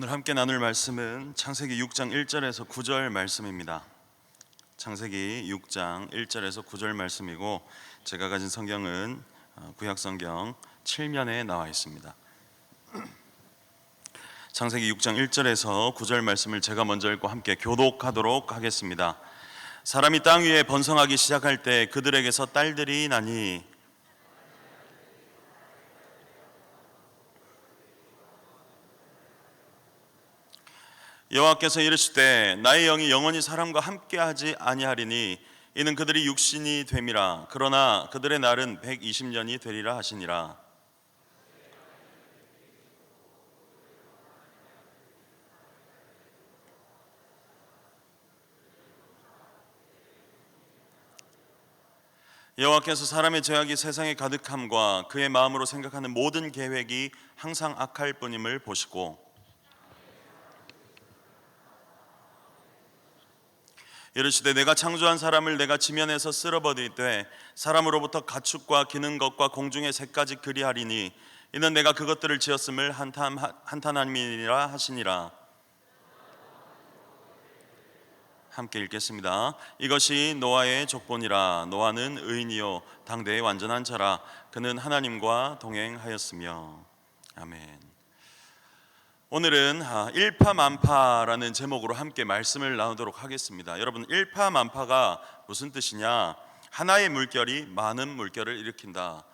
오늘 함께 나눌 말씀은 창세기 6장 1절에서 9절 말씀입니다. 창세기 6장 1절에서 9절 말씀이고, 제가 가진 성경은 구약성경 7면에 나와 있습니다. 창세기 6장 1절에서 9절 말씀을 제가 먼저 읽고 함께 교독하도록 하겠습니다. 사람이 땅 위에 번성하기 시작할 때 그들에게서 딸들이 나니 여호와께서 이르시되 나의 영이 영원히 사람과 함께하지 아니하리니 이는 그들이 육신이 됨이라. 그러나 그들의 날은 120년이 되리라 하시니라. 여호와께서 사람의 죄악이 세상에 가득함과 그의 마음으로 생각하는 모든 계획이 항상 악할 뿐임을 보시고 이르시되 내가 창조한 사람을 내가 지면에서 쓸어버리되 사람으로부터 가축과 기는 것과 공중의 새까지 그리하리니 이는 내가 그것들을 지었음을 한탄함이니라 하시니라. 함께 읽겠습니다. 이것이 노아의 족본이라. 노아는 의인이요 당대의 완전한 자라. 그는 하나님과 동행하였으며. 아멘. 오늘은 일파만파라는 제목으로 함께 말씀을 나누도록 하겠습니다. 여러분, 일파만파가 무슨 뜻이냐? 하나의 물결이 많은 물결을 일으킨다.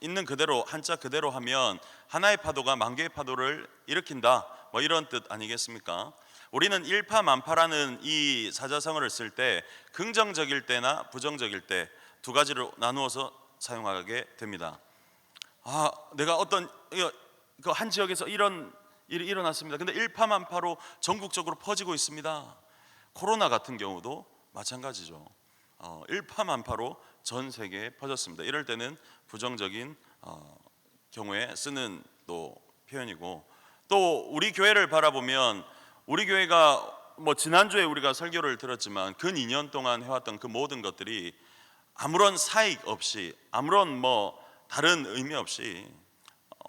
있는 그대로, 한자 그대로 하면 하나의 파도가 만 개의 파도를 일으킨다, 이런 뜻 아니겠습니까? 우리는 일파만파라는 이 사자성어를 쓸 때 긍정적일 때나 부정적일 때 두 가지로 나누어서 사용하게 됩니다. 내가 한 지역에서 이런 일이 일어났습니다. 근데 일파만파로 전국적으로 퍼지고 있습니다. 코로나 같은 경우도 마찬가지죠. 일파만파로 전 세계에 퍼졌습니다. 이럴 때는 부정적인 경우에 쓰는 또 표현이고, 또 우리 교회를 바라보면 우리 교회가 지난주에 우리가 설교를 들었지만 근 2년 동안 해왔던 그 모든 것들이 아무런 사익 없이, 아무런 다른 의미 없이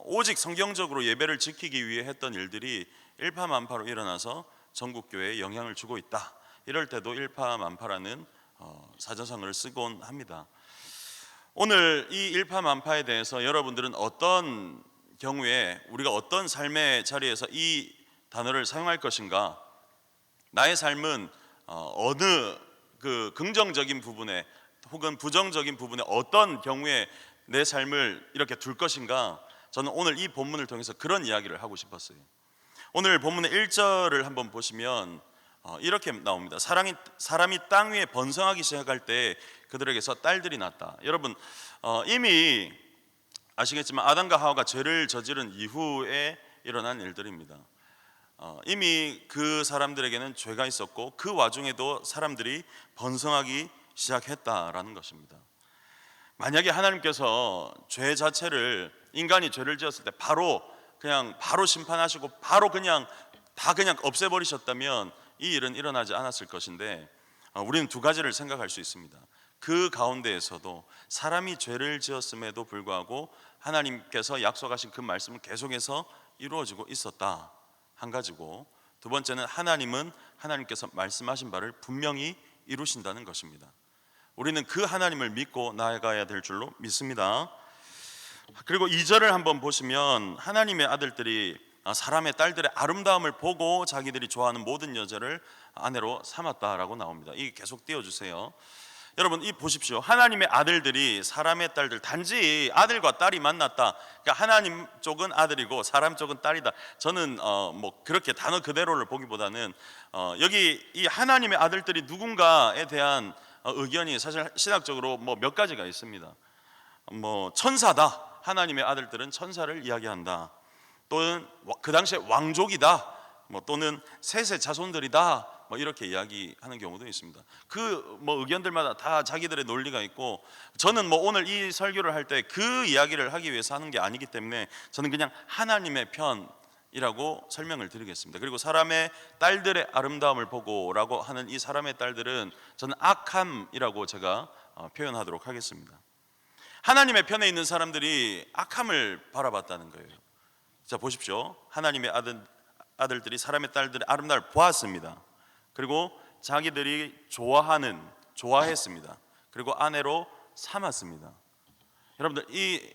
오직 성경적으로 예배를 지키기 위해 했던 일들이 일파만파로 일어나서 전국교회에 영향을 주고 있다. 이럴 때도 일파만파라는 사자성어를 쓰곤 합니다. 오늘 이 일파만파에 대해서 여러분들은 어떤 경우에 우리가 어떤 삶의 자리에서 이 단어를 사용할 것인가? 나의 삶은 어느 그 긍정적인 부분에 혹은 부정적인 부분에 어떤 경우에 내 삶을 이렇게 둘 것인가? 저는 오늘 이 본문을 통해서 그런 이야기를 하고 싶었어요. 오늘 본문의 1절을 한번 보시면 이렇게 나옵니다. 사람이 땅 위에 번성하기 시작할 때 그들에게서 딸들이 났다. 여러분, 이미 아시겠지만 아담과 하와가 죄를 저지른 이후에 일어난 일들입니다. 이미 그 사람들에게는 죄가 있었고 그 와중에도 사람들이 번성하기 시작했다라는 것입니다. 만약에 하나님께서 죄 자체를, 인간이 죄를 지었을 때 바로 심판하시고 바로 그냥 없애버리셨다면 이 일은 일어나지 않았을 것인데, 우리는 두 가지를 생각할 수 있습니다. 그 가운데에서도 사람이 죄를 지었음에도 불구하고 하나님께서 약속하신 그 말씀은 계속해서 이루어지고 있었다, 한 가지고, 두 번째는 하나님께서 말씀하신 바를 분명히 이루신다는 것입니다. 우리는 그 하나님을 믿고 나아가야 될 줄로 믿습니다. 그리고 2절을 한번 보시면 하나님의 아들들이 사람의 딸들의 아름다움을 보고 자기들이 좋아하는 모든 여자를 아내로 삼았다라고 나옵니다. 이게 계속 띄워주세요. 여러분, 이 보십시오. 하나님의 아들들이 사람의 딸들, 단지 아들과 딸이 만났다, 그러니까 하나님 쪽은 아들이고 사람 쪽은 딸이다. 저는 그렇게 단어 그대로를 보기보다는 여기 이 하나님의 아들들이 누군가에 대한 의견이 사실 신학적으로 몇 가지가 있습니다. 천사다, 하나님의 아들들은 천사를 이야기한다. 또는 그 당시에 왕족이다, 또는 셋의 자손들이다, 이렇게 이야기하는 경우도 있습니다. 그 의견들마다 다 자기들의 논리가 있고, 저는 오늘 이 설교를 할 때 그 이야기를 하기 위해서 하는 게 아니기 때문에 저는 그냥 하나님의 편이라고 설명을 드리겠습니다. 그리고 사람의 딸들의 아름다움을 보고라고 하는 이 사람의 딸들은 저는 악함이라고 제가 표현하도록 하겠습니다. 하나님의 편에 있는 사람들이 악함을 바라봤다는 거예요. 자, 보십시오. 하나님의 아들들이 사람의 딸들의 아름다움을 보았습니다. 그리고 자기들이 좋아했습니다. 그리고 아내로 삼았습니다. 여러분들, 이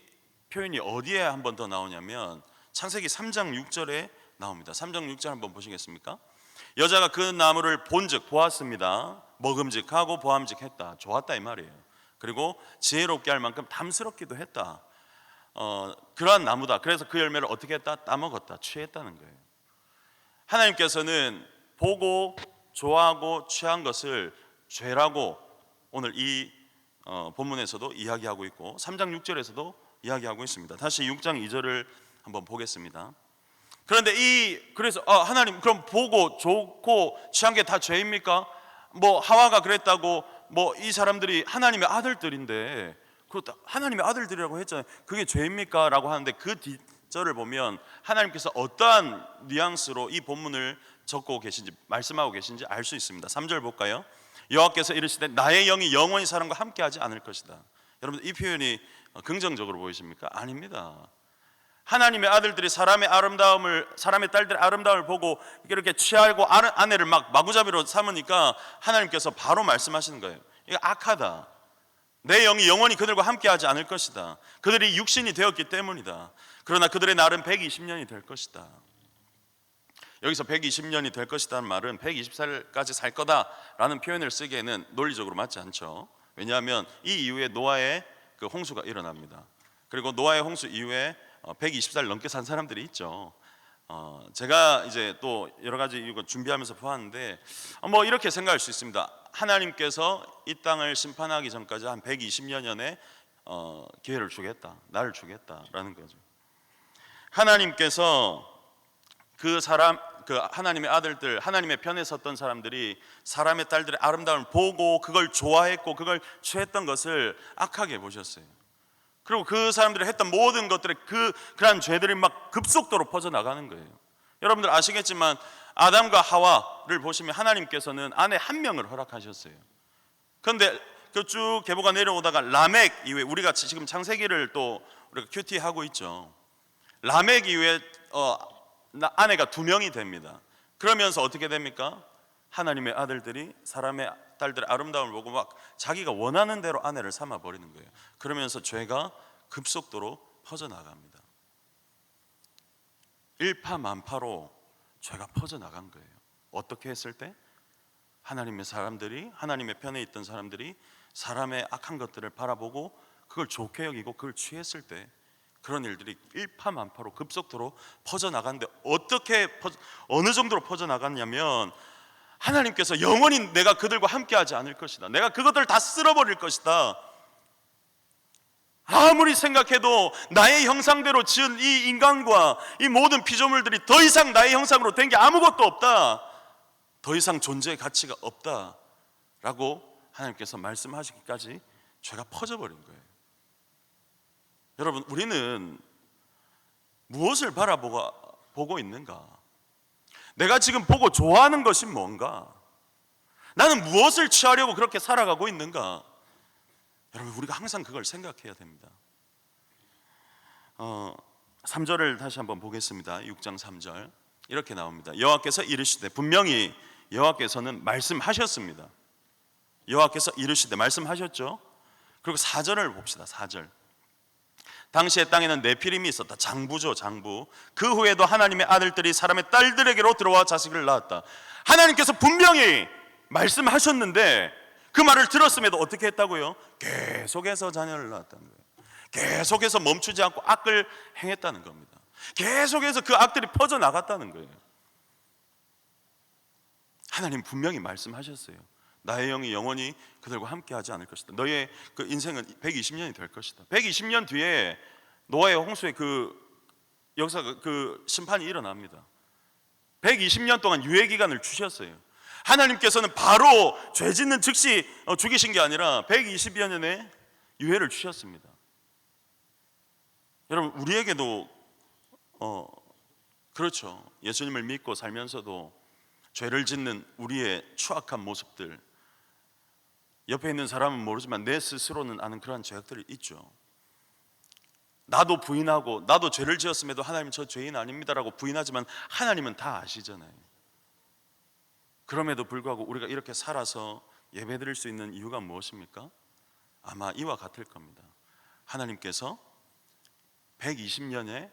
표현이 어디에 한 번 더 나오냐면 창세기 3장 6절에 나옵니다. 3장 6절 한번 보시겠습니까? 여자가 그 나무를 본즉 보았습니다. 먹음직하고 보암직했다. 좋았다 이 말이에요. 그리고 지혜롭게 할 만큼 담스럽기도 했다. 그러한 나무다. 그래서 그 열매를 어떻게 했다? 따먹었다. 취했다는 거예요. 하나님께서는 보고 좋아하고 취한 것을 죄라고 오늘 이 본문에서도 이야기하고 있고 3장 6절에서도 이야기하고 있습니다. 다시 6장 2절을 한번 보겠습니다. 그런데 그래서 하나님, 그럼 보고 좋고 취한 게 다 죄입니까? 뭐 하와가 그랬다고, 뭐 이 사람들이 하나님의 아들들인데, 그렇다 하나님의 아들들이라고 했잖아요. 그게 죄입니까? 라고 하는데 그 뒷절을 보면 하나님께서 어떠한 뉘앙스로 이 본문을 적고 계신지, 말씀하고 계신지 알 수 있습니다. 3절 볼까요? 여호와께서 이르시되 나의 영이 영원히 사람과 함께하지 않을 것이다. 여러분, 이 표현이 긍정적으로 보이십니까? 아닙니다. 하나님의 아들들이 사람의 딸들의 아름다움을 보고 이렇게 취하고 아내를 막 마구잡이로 삼으니까 하나님께서 바로 말씀하시는 거예요. 이거 악하다. 내 영이 영원히 그들과 함께하지 않을 것이다. 그들이 육신이 되었기 때문이다. 그러나 그들의 날은 120년이 될 것이다. 여기서 120년이 될 것이라는 말은 120살까지 살 거다라는 표현을 쓰기에는 논리적으로 맞지 않죠. 왜냐하면 이 이후에 노아의 그 홍수가 일어납니다. 그리고 노아의 홍수 이후에 120살 넘게 산 사람들이 있죠. 제가 이제 또 여러 가지 이거 준비하면서 보았는데 뭐 이렇게 생각할 수 있습니다. 하나님께서 이 땅을 심판하기 전까지 한 120년의 기회를 주겠다, 나를 주겠다라는 거죠. 하나님께서 그 하나님의 아들들, 하나님의 편에 섰던 사람들이 사람의 딸들의 아름다움을 보고 그걸 좋아했고 그걸 취했던 것을 악하게 보셨어요. 그리고 그 사람들이 했던 모든 것들의 그러한 죄들이 막 급속도로 퍼져나가는 거예요. 여러분들 아시겠지만 아담과 하와를 보시면 하나님께서는 아내 한 명을 허락하셨어요. 그런데 그 쭉 계보가 내려오다가 라멕 이후에, 우리가 지금 창세기를 또 우리가 큐티하고 있죠. 라멕 이후에 아내가 2명이 됩니다. 그러면서 어떻게 됩니까? 하나님의 아들들이 사람의 딸들의 아름다움을 보고 막 자기가 원하는 대로 아내를 삼아 버리는 거예요. 그러면서 죄가 급속도로 퍼져나갑니다. 일파만파로 죄가 퍼져나간 거예요. 어떻게 했을 때? 하나님의 사람들이, 하나님의 편에 있던 사람들이 사람의 악한 것들을 바라보고 그걸 좋게 여기고 그걸 취했을 때 그런 일들이 일파만파로 급속도로 퍼져나갔는데 어느 정도로 퍼져나갔냐면 하나님께서 영원히 내가 그들과 함께하지 않을 것이다. 내가 그것들을 다 쓸어버릴 것이다. 아무리 생각해도 나의 형상대로 지은 이 인간과 이 모든 피조물들이 더 이상 나의 형상으로 된 게 아무것도 없다. 더 이상 존재의 가치가 없다 라고 하나님께서 말씀하시기까지 죄가 퍼져버린 거예요. 여러분, 우리는 무엇을 바라보고 있는가? 내가 지금 보고 좋아하는 것이 뭔가? 나는 무엇을 취하려고 그렇게 살아가고 있는가? 여러분, 우리가 항상 그걸 생각해야 됩니다. 3절을 다시 한번 보겠습니다. 6장 3절 이렇게 나옵니다. 여호와께서 이르시되, 분명히 여호와께서는 말씀하셨습니다. 여호와께서 이르시되 말씀하셨죠. 그리고 4절을 봅시다. 4절. 당시에 땅에는 네피림이 있었다. 장부죠, 장부. 그 후에도 하나님의 아들들이 사람의 딸들에게로 들어와 자식을 낳았다. 하나님께서 분명히 말씀하셨는데 그 말을 들었음에도 어떻게 했다고요? 계속해서 자녀를 낳았다는 거예요. 계속해서 멈추지 않고 악을 행했다는 겁니다. 계속해서 그 악들이 퍼져나갔다는 거예요. 하나님 분명히 말씀하셨어요. 나의 영이 영원히 그들과 함께하지 않을 것이다. 너의 그 인생은 120년이 될 것이다. 120년 뒤에 노아의 홍수의 그 역사가, 그 심판이 일어납니다. 120년 동안 유예 기간을 주셨어요. 하나님께서는 바로 죄 짓는 즉시 죽이신 게 아니라 120여 년의 유예를 주셨습니다. 여러분, 우리에게도 그렇죠. 예수님을 믿고 살면서도 죄를 짓는 우리의 추악한 모습들, 옆에 있는 사람은 모르지만 내 스스로는 아는 그러한 죄악들이 있죠. 나도 부인하고 나도 죄를 지었음에도 하나님 저 죄인 아닙니다라고 부인하지만 하나님은 다 아시잖아요. 그럼에도 불구하고 우리가 이렇게 살아서 예배드릴 수 있는 이유가 무엇입니까? 아마 이와 같을 겁니다. 하나님께서 120년의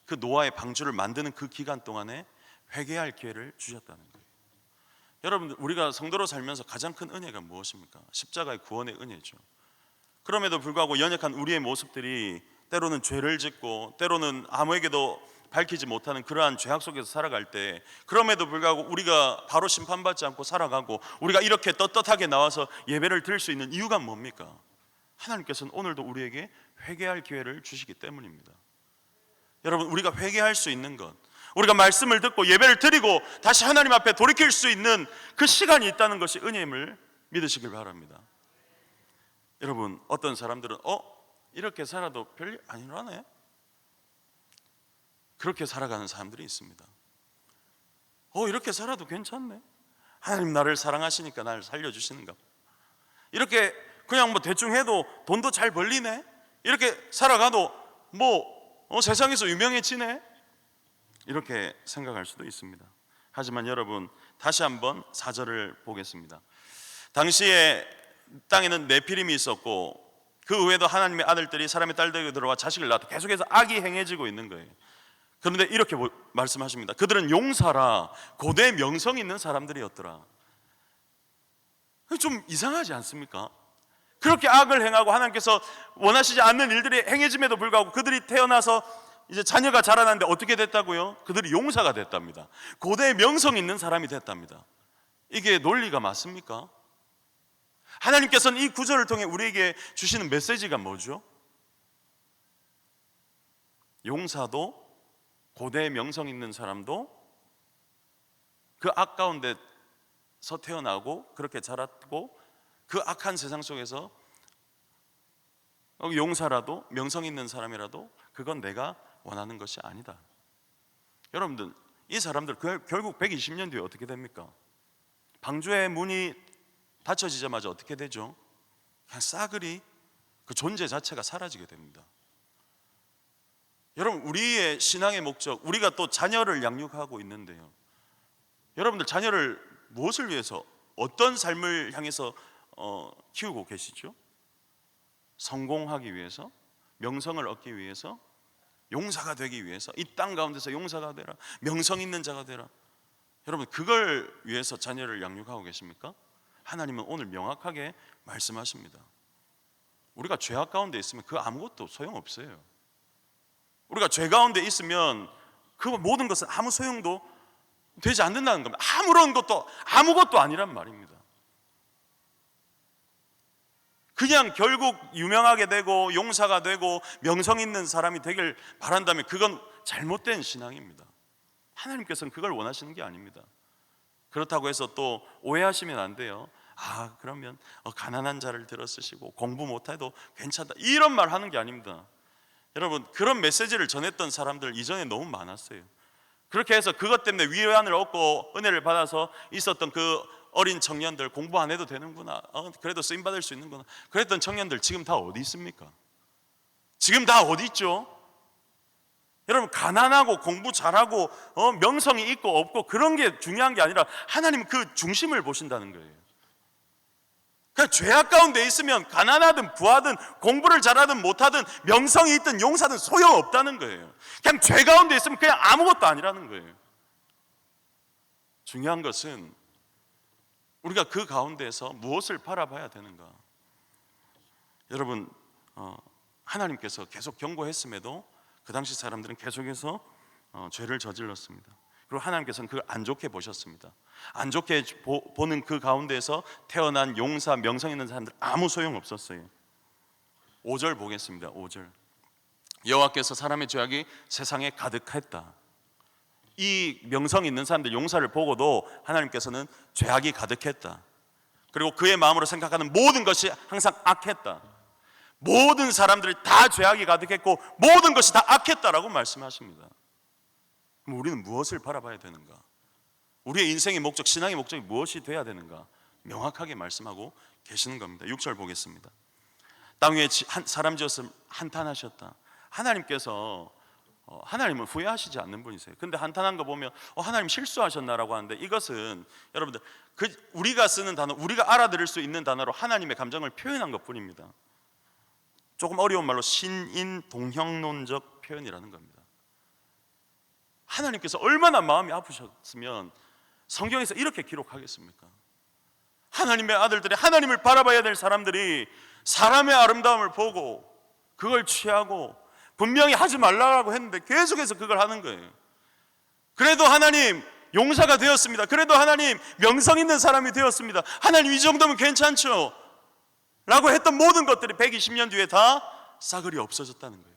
그 노아의 방주를 만드는 그 기간 동안에 회개할 기회를 주셨다는 거예요. 여러분들, 우리가 성도로 살면서 가장 큰 은혜가 무엇입니까? 십자가의 구원의 은혜죠. 그럼에도 불구하고 연약한 우리의 모습들이 때로는 죄를 짓고 때로는 아무에게도 밝히지 못하는 그러한 죄악 속에서 살아갈 때, 그럼에도 불구하고 우리가 바로 심판받지 않고 살아가고 우리가 이렇게 떳떳하게 나와서 예배를 드릴 수 있는 이유가 뭡니까? 하나님께서는 오늘도 우리에게 회개할 기회를 주시기 때문입니다. 여러분, 우리가 회개할 수 있는 것, 우리가 말씀을 듣고 예배를 드리고 다시 하나님 앞에 돌이킬 수 있는 그 시간이 있다는 것이 은혜임을 믿으시길 바랍니다. 여러분, 어떤 사람들은 이렇게 살아도 별일 아니라네, 그렇게 살아가는 사람들이 있습니다. 이렇게 살아도 괜찮네, 하나님 나를 사랑하시니까 나를 살려주시는가, 이렇게 그냥 뭐 대충 해도 돈도 잘 벌리네, 이렇게 살아가도 세상에서 유명해지네, 이렇게 생각할 수도 있습니다. 하지만 여러분, 다시 한번 4절을 보겠습니다. 당시에 땅에는 네피림이 있었고 그 외에도 하나님의 아들들이 사람의 딸들에게 들어와 자식을 낳았다. 계속해서 악이 행해지고 있는 거예요. 그런데 이렇게 말씀하십니다. 그들은 용사라 고대 명성 있는 사람들이었더라. 좀 이상하지 않습니까? 그렇게 악을 행하고 하나님께서 원하시지 않는 일들이 행해짐에도 불구하고 그들이 태어나서 이제 자녀가 자라났는데 어떻게 됐다고요? 그들이 용사가 됐답니다. 고대 명성 있는 사람이 됐답니다. 이게 논리가 맞습니까? 하나님께서는 이 구절을 통해 우리에게 주시는 메시지가 뭐죠? 용사도 고대 명성 있는 사람도 그 악 가운데서 태어나고 그렇게 자랐고 그 악한 세상 속에서 용사라도 명성 있는 사람이라도 그건 내가 원하는 것이 아니다. 여러분들, 이 사람들 결국 120년 뒤에 어떻게 됩니까? 방주의 문이 닫혀지자마자 어떻게 되죠? 그냥 싸그리 그 존재 자체가 사라지게 됩니다. 여러분, 우리의 신앙의 목적, 우리가 또 자녀를 양육하고 있는데요, 여러분들 자녀를 무엇을 위해서, 어떤 삶을 향해서 키우고 계시죠? 성공하기 위해서, 명성을 얻기 위해서, 용사가 되기 위해서, 이 땅 가운데서 용사가 되라, 명성 있는 자가 되라. 여러분, 그걸 위해서 자녀를 양육하고 계십니까? 하나님은 오늘 명확하게 말씀하십니다. 우리가 죄악 가운데 있으면 그 아무것도 소용없어요. 우리가 죄 가운데 있으면 그 모든 것은 아무 소용도 되지 않는다는 겁니다. 아무런 것도 아무것도 아니란 말입니다. 그냥 결국 유명하게 되고 용사가 되고 명성 있는 사람이 되길 바란다면 그건 잘못된 신앙입니다. 하나님께서는 그걸 원하시는 게 아닙니다. 그렇다고 해서 또 오해하시면 안 돼요. 그러면 가난한 자를 들어 쓰시고 공부 못해도 괜찮다, 이런 말 하는 게 아닙니다. 여러분, 그런 메시지를 전했던 사람들 이전에 너무 많았어요. 그렇게 해서 그것 때문에 위안을 얻고 은혜를 받아서 있었던 그 어린 청년들, 공부 안 해도 되는구나, 그래도 쓰임 받을 수 있는구나, 그랬던 청년들 지금 다 어디 있습니까? 지금 다 어디 있죠? 여러분, 가난하고 공부 잘하고 명성이 있고 없고 그런 게 중요한 게 아니라 하나님은 그 중심을 보신다는 거예요. 그냥 죄악 가운데 있으면 가난하든 부하든 공부를 잘하든 못하든 명성이 있든 용사든 소용없다는 거예요. 그냥 죄 가운데 있으면 그냥 아무것도 아니라는 거예요. 중요한 것은 우리가 그 가운데서 무엇을 바라봐야 되는가. 여러분, 하나님께서 계속 경고했음에도 그 당시 사람들은 계속해서 죄를 저질렀습니다. 그리고 하나님께서는 그걸 안 좋게 보셨습니다. 안 좋게 보는 그 가운데서 태어난 용사, 명성 있는 사람들 아무 소용없었어요. 5절 보겠습니다. 5절. 여호와께서 사람의 죄악이 세상에 가득했다. 이 명성 있는 사람들, 용사를 보고도 하나님께서는 죄악이 가득했다. 그리고 그의 마음으로 생각하는 모든 것이 항상 악했다. 모든 사람들이 다 죄악이 가득했고 모든 것이 다 악했다라고 말씀하십니다. 그럼 우리는 무엇을 바라봐야 되는가? 우리의 인생의 목적, 신앙의 목적이 무엇이 돼야 되는가? 명확하게 말씀하고 계시는 겁니다. 6절 보겠습니다. 땅 위에 사람 지었음 한탄하셨다. 하나님께서 하나님은 후회하시지 않는 분이세요. 근데 한탄한 거 보면 하나님 실수하셨나라고 하는데, 이것은 여러분들 우리가 쓰는 단어, 우리가 알아들을 수 있는 단어로 하나님의 감정을 표현한 것뿐입니다. 조금 어려운 말로 신인 동형론적 표현이라는 겁니다. 하나님께서 얼마나 마음이 아프셨으면 성경에서 이렇게 기록하겠습니까? 하나님의 아들들이, 하나님을 바라봐야 될 사람들이 사람의 아름다움을 보고 그걸 취하고, 분명히 하지 말라고 했는데 계속해서 그걸 하는 거예요. 그래도 하나님 용사가 되었습니다. 그래도 하나님 명성 있는 사람이 되었습니다. 하나님 이 정도면 괜찮죠? 라고 했던 모든 것들이 120년 뒤에 다 싸그리 없어졌다는 거예요.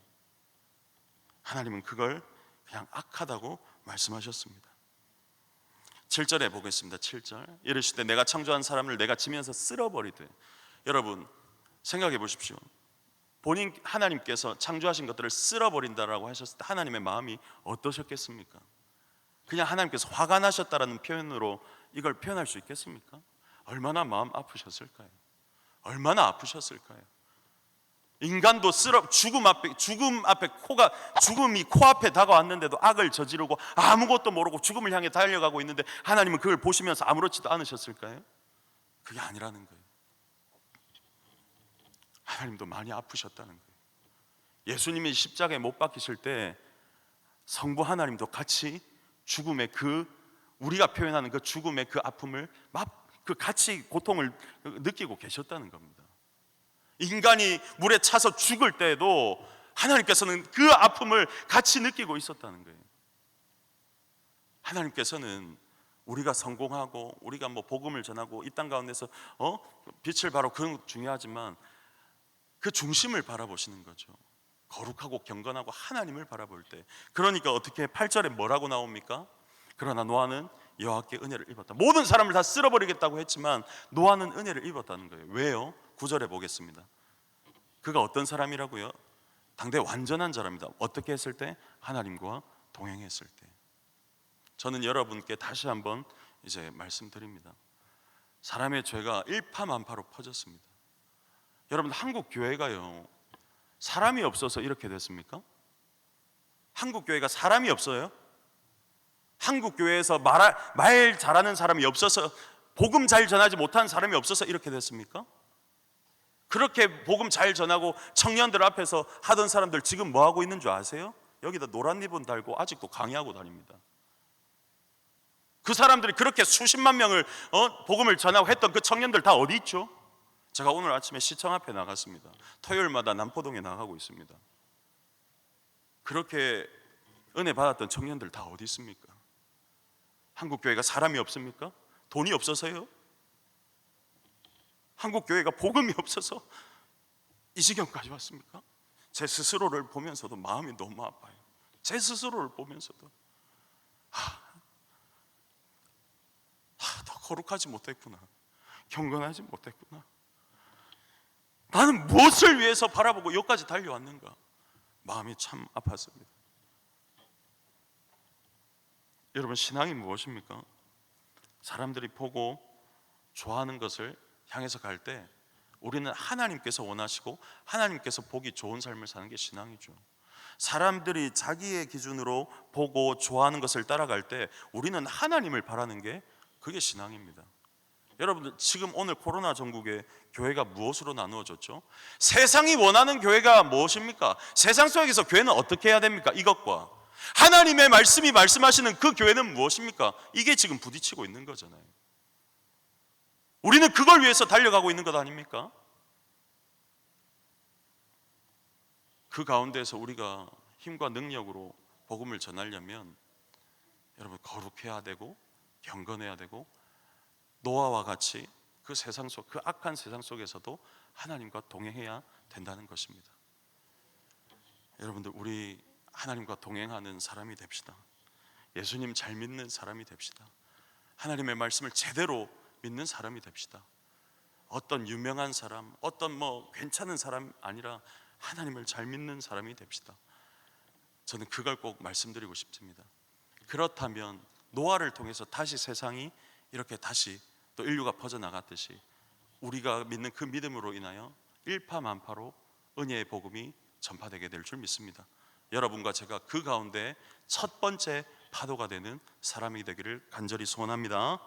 하나님은 그걸 그냥 악하다고 말씀하셨습니다. 7절에 보겠습니다. 7절. 이르시되 내가 창조한 사람을 내가 치면서 쓸어버리되. 여러분 생각해 보십시오. 본인 하나님께서 창조하신 것들을 쓸어버린다라고 하셨을 때 하나님의 마음이 어떠셨겠습니까? 그냥 하나님께서 화가 나셨다라는 표현으로 이걸 표현할 수 있겠습니까? 얼마나 마음 아프셨을까요? 얼마나 아프셨을까요? 인간도 죽음 앞에 죽음이 코앞에 다가왔는데도 악을 저지르고 아무것도 모르고 죽음을 향해 달려가고 있는데 하나님은 그걸 보시면서 아무렇지도 않으셨을까요? 그게 아니라는 거예요. 하나님도 많이 아프셨다는 거예요. 예수님이 십자가에 못 박히실 때 성부 하나님도 같이 죽음의 우리가 표현하는 그 죽음의 그 아픔을 같이 고통을 느끼고 계셨다는 겁니다. 인간이 물에 차서 죽을 때에도 하나님께서는 그 아픔을 같이 느끼고 있었다는 거예요. 하나님께서는 우리가 성공하고 우리가 복음을 전하고 이 땅 가운데서 빛을 발하고 그건 중요하지만 그 중심을 바라보시는 거죠. 거룩하고 경건하고 하나님을 바라볼 때. 그러니까 어떻게 8절에 뭐라고 나옵니까? 그러나 노아는 여호와께 은혜를 입었다. 모든 사람을 다 쓸어버리겠다고 했지만 노아는 은혜를 입었다는 거예요. 왜요? 9절에 보겠습니다. 그가 어떤 사람이라고요? 당대 완전한 자랍니다. 어떻게 했을 때? 하나님과 동행했을 때. 저는 여러분께 다시 한번 이제 말씀드립니다. 사람의 죄가 일파만파로 퍼졌습니다. 여러분 한국 교회가요, 사람이 없어서 이렇게 됐습니까? 한국 교회가 사람이 없어요? 한국 교회에서 말 잘하는 사람이 없어서, 복음 잘 전하지 못한 사람이 없어서 이렇게 됐습니까? 그렇게 복음 잘 전하고 청년들 앞에서 하던 사람들 지금 뭐 하고 있는 줄 아세요? 여기다 노란 리본 달고 아직도 강의하고 다닙니다. 그 사람들이 그렇게 수십만 명을 복음을 전하고 했던 그 청년들 다 어디 있죠? 제가 오늘 아침에 시청 앞에 나갔습니다. 토요일마다 남포동에 나가고 있습니다. 그렇게 은혜 받았던 청년들 다 어디 있습니까? 한국 교회가 사람이 없습니까? 돈이 없어서요? 한국 교회가 복음이 없어서 이 지경까지 왔습니까? 제 스스로를 보면서도 마음이 너무 아파요. 제 스스로를 보면서도 더 거룩하지 못했구나, 경건하지 못했구나, 나는 무엇을 위해서 바라보고 여기까지 달려왔는가, 마음이 참 아팠습니다. 여러분 신앙이 무엇입니까? 사람들이 보고 좋아하는 것을 향해서 갈 때 우리는 하나님께서 원하시고 하나님께서 보기 좋은 삶을 사는 게 신앙이죠. 사람들이 자기의 기준으로 보고 좋아하는 것을 따라갈 때 우리는 하나님을 바라는 게 그게 신앙입니다. 여러분들 지금 오늘 코로나 전국에 교회가 무엇으로 나누어졌죠? 세상이 원하는 교회가 무엇입니까? 세상 속에서 교회는 어떻게 해야 됩니까? 이것과 하나님의 말씀이 말씀하시는 그 교회는 무엇입니까? 이게 지금 부딪히고 있는 거잖아요. 우리는 그걸 위해서 달려가고 있는 것 아닙니까? 그 가운데서 우리가 힘과 능력으로 복음을 전하려면 여러분 거룩해야 되고 경건해야 되고 노아와 같이 그 세상 속, 그 악한 세상 속에서도 하나님과 동행해야 된다는 것입니다. 여러분들 우리 하나님과 동행하는 사람이 됩시다. 예수님 잘 믿는 사람이 됩시다. 하나님의 말씀을 제대로 믿는 사람이 됩시다. 어떤 유명한 사람, 어떤 괜찮은 사람 아니라 하나님을 잘 믿는 사람이 됩시다. 저는 그걸 꼭 말씀드리고 싶습니다. 그렇다면 노아를 통해서 다시 세상이 이렇게 다시 또 인류가 퍼져나갔듯이 우리가 믿는 그 믿음으로 인하여 일파만파로 은혜의 복음이 전파되게 될 줄 믿습니다. 여러분과 제가 그 가운데 첫 번째 파도가 되는 사람이 되기를 간절히 소원합니다.